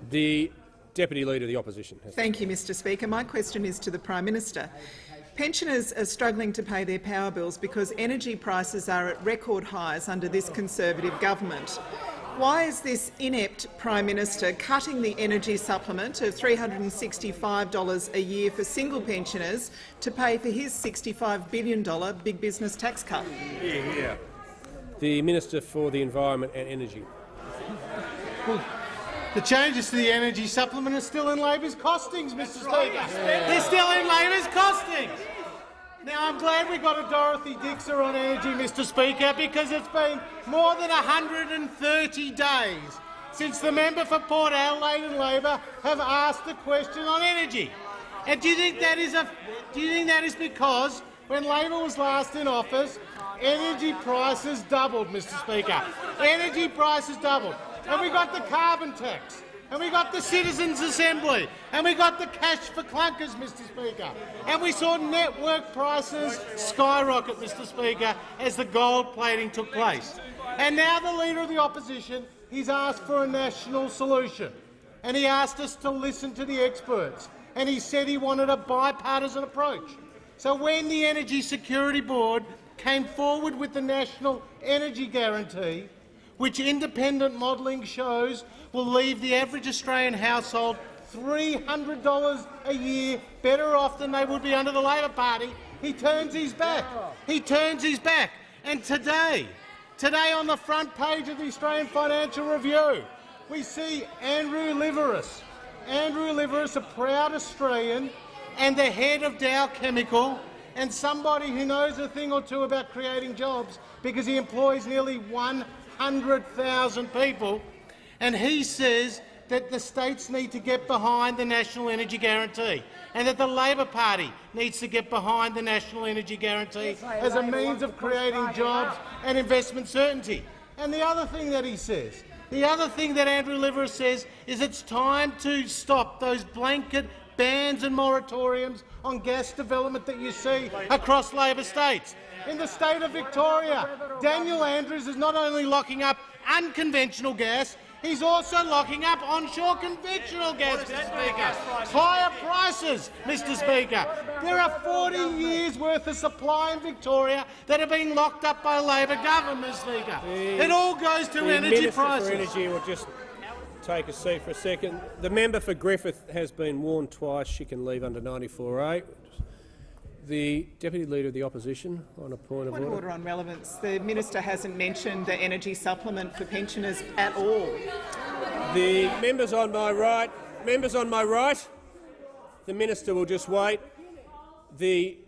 The Deputy Leader of the Opposition. Thank you, Mr Speaker. My question is to the Prime Minister. Pensioners are struggling to pay their power bills because energy prices are at record highs under this Conservative government. Why is this inept Prime Minister cutting the energy supplement of $365 a year for single pensioners to pay for his $65 billion big business tax cut? The Minister for the Environment and Energy. The changes to the energy supplement are still in Labor's costings, Mr Speaker. They're still in Labor's costings. Now, I'm glad we got a Dorothy Dixer on energy, Mr Speaker, because it's been more than 130 days since the member for Port Adelaide and Labor have asked a question on energy. And do you think that is because when Labor was last in office, energy prices doubled, Mr Speaker? Energy prices doubled. And we got the carbon tax, and we got the Citizens' Assembly, and we got the cash for clunkers, Mr Speaker. And we saw network prices skyrocket, Mr Speaker, as the gold plating took place. And now the Leader of the Opposition, he's asked for a national solution, and he asked us to listen to the experts, and he said he wanted a bipartisan approach. So when the Energy Security Board came forward with the National Energy Guarantee, which independent modelling shows will leave the average Australian household $300 a year better off than they would be under the Labor Party, he turns his back. He turns his back. And today on the front page of the Australian Financial Review, we see Andrew Liveris. Andrew Liveris, a proud Australian and the head of Dow Chemical, and somebody who knows a thing or two about creating jobs because he employs nearly 100,000 people, and he says that the states need to get behind the National Energy Guarantee and that the Labor Party needs to get behind the National Energy Guarantee as a means of creating jobs and investment certainty. And the other thing that he says, the other thing that Andrew Liveris says is it's time to stop those blanket bans and moratoriums on gas development that you see across Labor states. In the state of Victoria, Daniel Andrews is not only locking up unconventional gas, he's also locking up onshore conventional gas, Mr Speaker. Higher prices, Mr Speaker. There are 40 years' worth of supply in Victoria that are being locked up by Labor government, Mr Speaker. It all goes to energy prices. The Minister for Energy will just take a seat for a second. The member for Griffith has been warned twice she can leave under 94A. The Deputy Leader of the Opposition on a point of order. Order on relevance. The minister hasn't mentioned the energy supplement for pensioners at all. The members on my right, the minister will just wait. The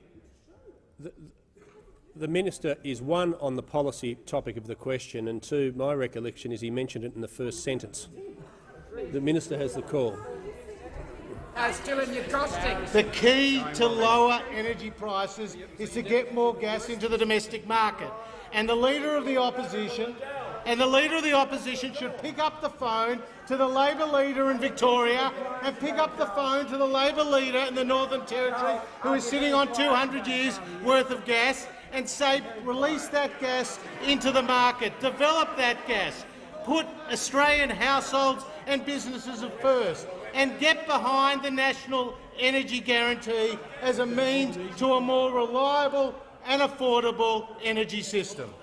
minister is, one, on the policy topic of the question, and two, my recollection is he mentioned it in the first sentence. The minister has the call. Still in your costings. The key to lower energy prices is to get more gas into the domestic market. And the Leader of the Opposition should pick up the phone to the Labor leader in Victoria and pick up the phone to the Labor leader in the Northern Territory who is sitting on 200 years' worth of gas and say, release that gas into the market, develop that gas, put Australian households and businesses at first, and get behind the National Energy Guarantee as a means to a more reliable and affordable energy system.